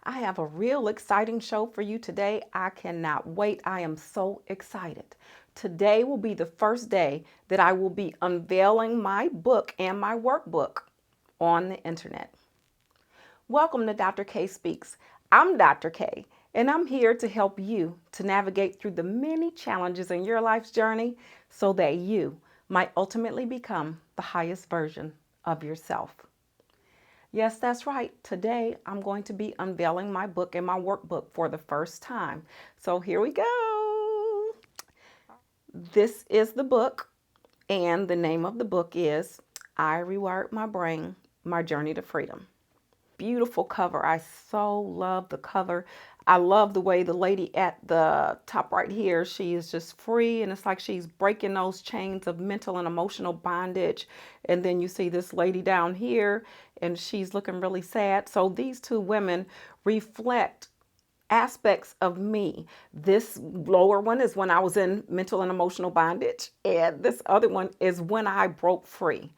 I have a real exciting show for you today. I cannot wait. I am so excited. Today will be the first day that I will be unveiling my book and my workbook on the internet. Welcome to Dr. K Speaks. I'm Dr. K, and I'm here to help you to navigate through the many challenges in your life's journey so that you might ultimately become the highest version of yourself. Yes, that's right. Today I'm going to be unveiling my book and my workbook for the first time. So here we go. This is the book, and the name of the book is I Rewired My Brain, My Journey to Freedom. Beautiful cover. I so love the cover. I love the way the lady at the top right here, she is just free, and it's like she's breaking those chains of mental and emotional bondage. And then you see this lady down here, and she's looking really sad. So these two women reflect aspects of me. This lower one is when I was in mental and emotional bondage, and this other one is when I broke free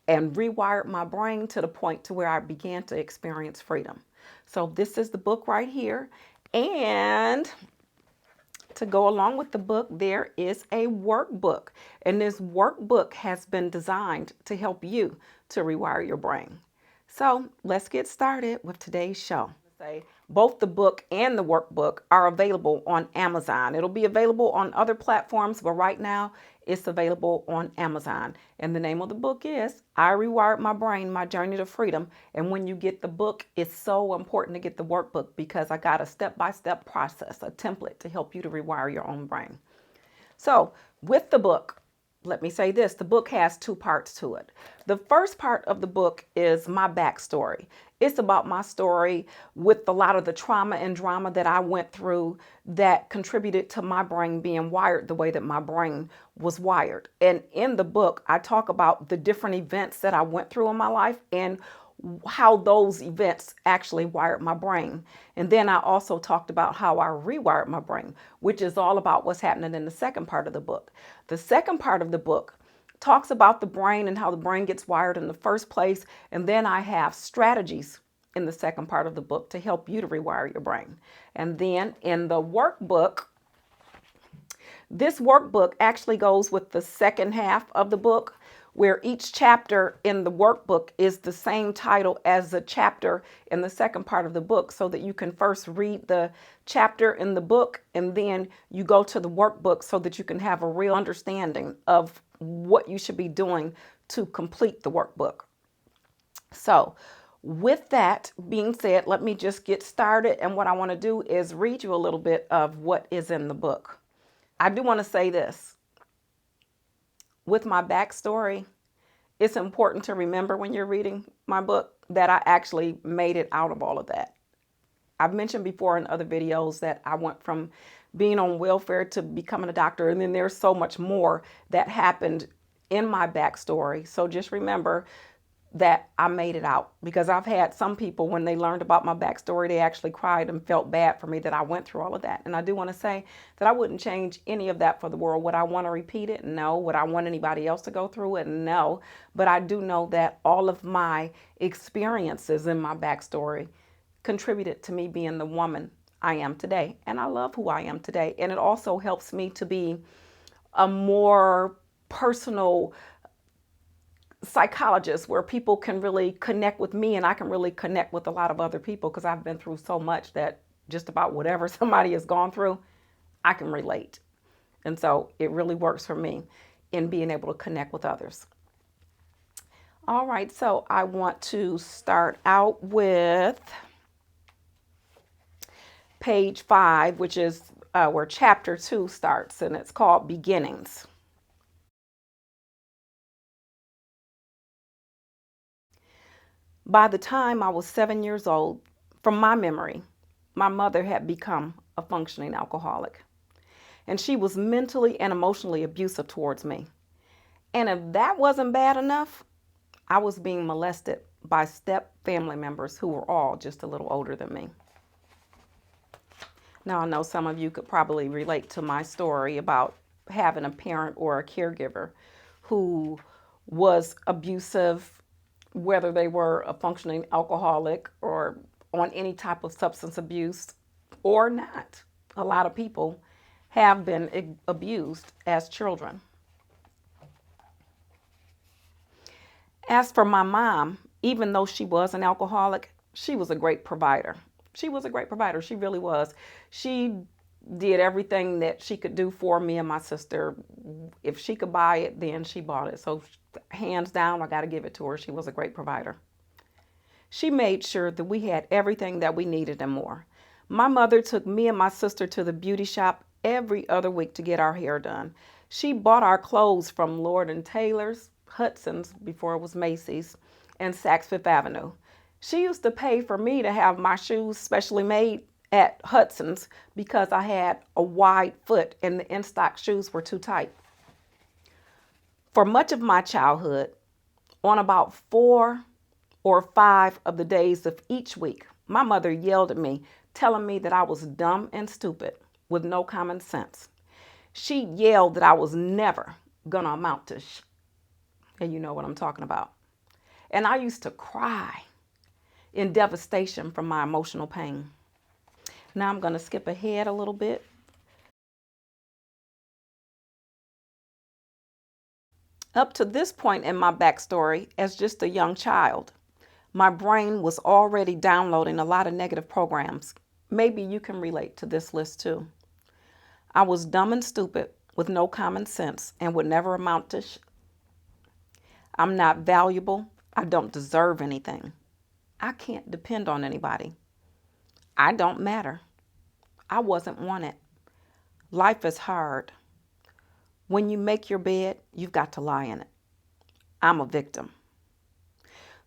and rewired my brain to the point to where I began to experience freedom. So this is the book right here. And to go along with the book, there is a workbook. And this workbook has been designed to help you to rewire your brain. So let's get started with today's show. Both the book and the workbook are available on Amazon. It'll be available on other platforms, but right now it's available on Amazon. And the name of the book is I Rewired My Brain, My Journey to Freedom. And when you get the book, it's so important to get the workbook because I got a step-by-step process, a template to help you to rewire your own brain. So with the book, let me say this, the book has two parts to it. The first part of the book is my backstory. It's about my story with a lot of the trauma and drama that I went through that contributed to my brain being wired the way that my brain was wired. And in the book, I talk about the different events that I went through in my life and how those events actually wired my brain. And then I also talked about how I rewired my brain, which is all about what's happening in the second part of the book. The second part of the book talks about the brain and how the brain gets wired in the first place. And then I have strategies in the second part of the book to help you to rewire your brain. And then in the workbook, this workbook actually goes with the second half of the book, where each chapter in the workbook is the same title as the chapter in the second part of the book, so that you can first read the chapter in the book and then you go to the workbook so that you can have a real understanding of what you should be doing to complete the workbook. So with that being said, let me just get started. And what I want to do is read you a little bit of what is in the book. I do want to say this. With my backstory, it's important to remember when you're reading my book that I actually made it out of all of that. I've mentioned before in other videos that I went from being on welfare to becoming a doctor, and then there's so much more that happened in my backstory. So just remember that I made it out, because I've had some people, when they learned about my backstory, they actually cried and felt bad for me that I went through all of that. And I do want to say that I wouldn't change any of that for the world. Would I want to repeat it? No. Would I want anybody else to go through it? No. But I do know that all of my experiences in my backstory contributed to me being the woman I am today. And I love who I am today. And it also helps me to be a more personal psychologist, where people can really connect with me and I can really connect with a lot of other people, because I've been through so much that just about whatever somebody has gone through, I can relate. And so it really works for me in being able to connect with others. All right, so I want to start out with page 5, which is where chapter 2 starts, and it's called Beginnings. By the time I was 7 years old, from my memory, my mother had become a functioning alcoholic. And she was mentally and emotionally abusive towards me. And if that wasn't bad enough, I was being molested by step family members who were all just a little older than me. Now, I know some of you could probably relate to my story about having a parent or a caregiver who was abusive, whether they were a functioning alcoholic or on any type of substance abuse or not. A lot of people have been abused as children. As for my mom, even though she was an alcoholic, she was a great provider. She was a great provider. She really was. She did everything that she could do for me and my sister. If she could buy it, then she bought it. So hands down, I got to give it to her. She was a great provider. She made sure that we had everything that we needed and more. My mother took me and my sister to the beauty shop every other week to get our hair done. She bought our clothes from Lord and Taylor's, Hudson's before it was Macy's, and Saks Fifth Avenue. She used to pay for me to have my shoes specially made at Hudson's because I had a wide foot and the in-stock shoes were too tight. For much of my childhood, on about 4 or 5 of the days of each week, my mother yelled at me, telling me that I was dumb and stupid with no common sense. She yelled that I was never gonna amount to and you know what I'm talking about. And I used to cry in devastation from my emotional pain. Now I'm gonna skip ahead a little bit. Up to this point in my backstory, as just a young child, my brain was already downloading a lot of negative programs. Maybe you can relate to this list too. I was dumb and stupid with no common sense and would never amount to I'm not valuable. I don't deserve anything. I can't depend on anybody. I don't matter. I wasn't wanted. Life is hard. When you make your bed, you've got to lie in it. I'm a victim.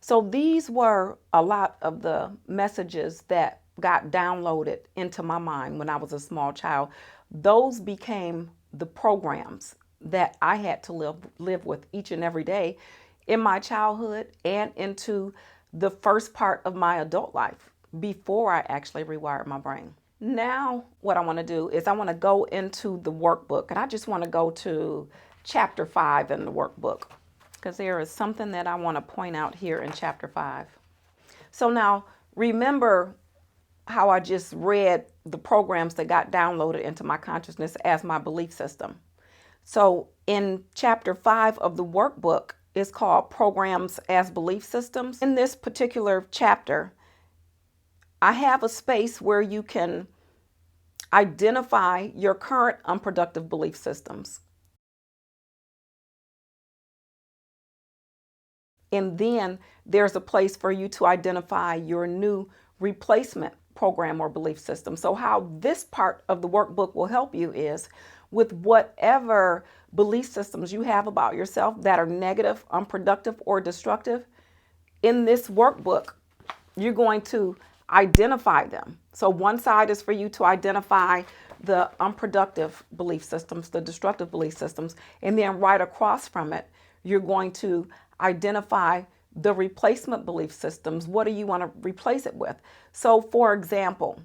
So these were a lot of the messages that got downloaded into my mind when I was a small child. Those became the programs that I had to live with each and every day in my childhood and into the first part of my adult life before I actually rewired my brain. Now, what I want to do is I want to go into the workbook, and I just want to go to chapter 5 in the workbook because there is something that I want to point out here in chapter 5. So now, remember how I just read the programs that got downloaded into my consciousness as my belief system. So in chapter 5 of the workbook, it's called Programs as Belief Systems. In this particular chapter, I have a space where you can identify your current unproductive belief systems. And then there's a place for you to identify your new replacement program or belief system. So how this part of the workbook will help you is with whatever belief systems you have about yourself that are negative, unproductive, or destructive. In this workbook, you're going to identify them. So one side is for you to identify the unproductive belief systems, the destructive belief systems, and then right across from it, you're going to identify the replacement belief systems. What do you want to replace it with? So for example,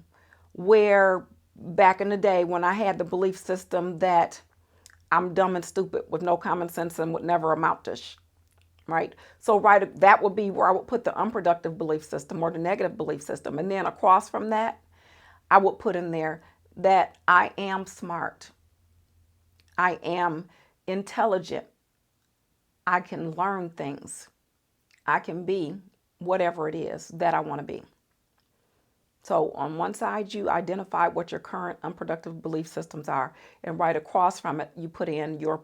where back in the day when I had the belief system that I'm dumb and stupid with no common sense and would never amount to right? So that would be where I would put the unproductive belief system or the negative belief system. And then across from that, I would put in there that I am smart. I am intelligent. I can learn things. I can be whatever it is that I want to be. So on one side, you identify what your current unproductive belief systems are, and right across from it, you put in your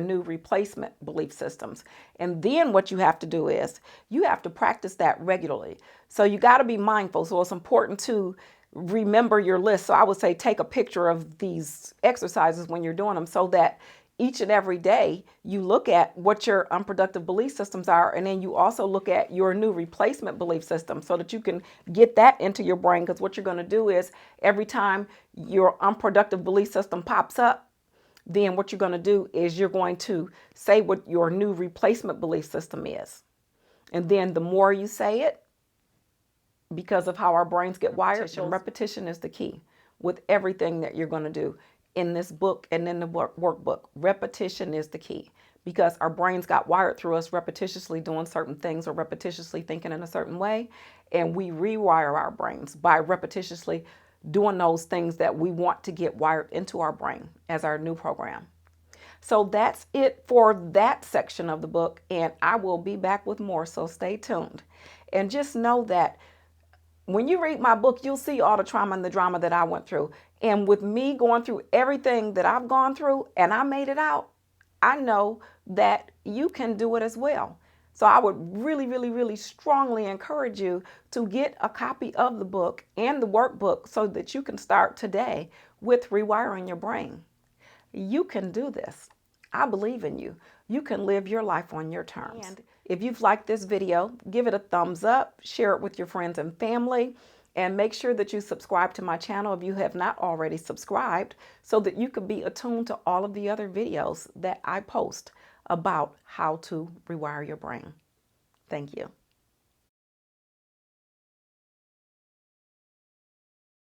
new replacement belief systems. And then what you have to do is you have to practice that regularly. So you got to be mindful. So it's important to remember your list. So I would say take a picture of these exercises when you're doing them so that each and every day you look at what your unproductive belief systems are, and then you also look at your new replacement belief system so that you can get that into your brain. Because what you're going to do is every time your unproductive belief system pops up, then what you're going to do is you're going to say what your new replacement belief system is. And then the more you say it, because of how our brains get wired, repetition is the key with everything that you're going to do in this book and in the workbook. Repetition is the key because our brains got wired through us repetitiously doing certain things or repetitiously thinking in a certain way. And we rewire our brains by repetitiously doing those things that we want to get wired into our brain as our new program. So that's it for that section of the book, and I will be back with more, so stay tuned. And just know that when you read my book, you'll see all the trauma and the drama that I went through. And with me going through everything that I've gone through and I made it out, I know that you can do it as well. So I would really, really, really strongly encourage you to get a copy of the book and the workbook so that you can start today with rewiring your brain. You can do this. I believe in you. You can live your life on your terms. And if you've liked this video, give it a thumbs up, share it with your friends and family, and make sure that you subscribe to my channel if you have not already subscribed so that you can be attuned to all of the other videos that I post about how to rewire your brain. Thank you.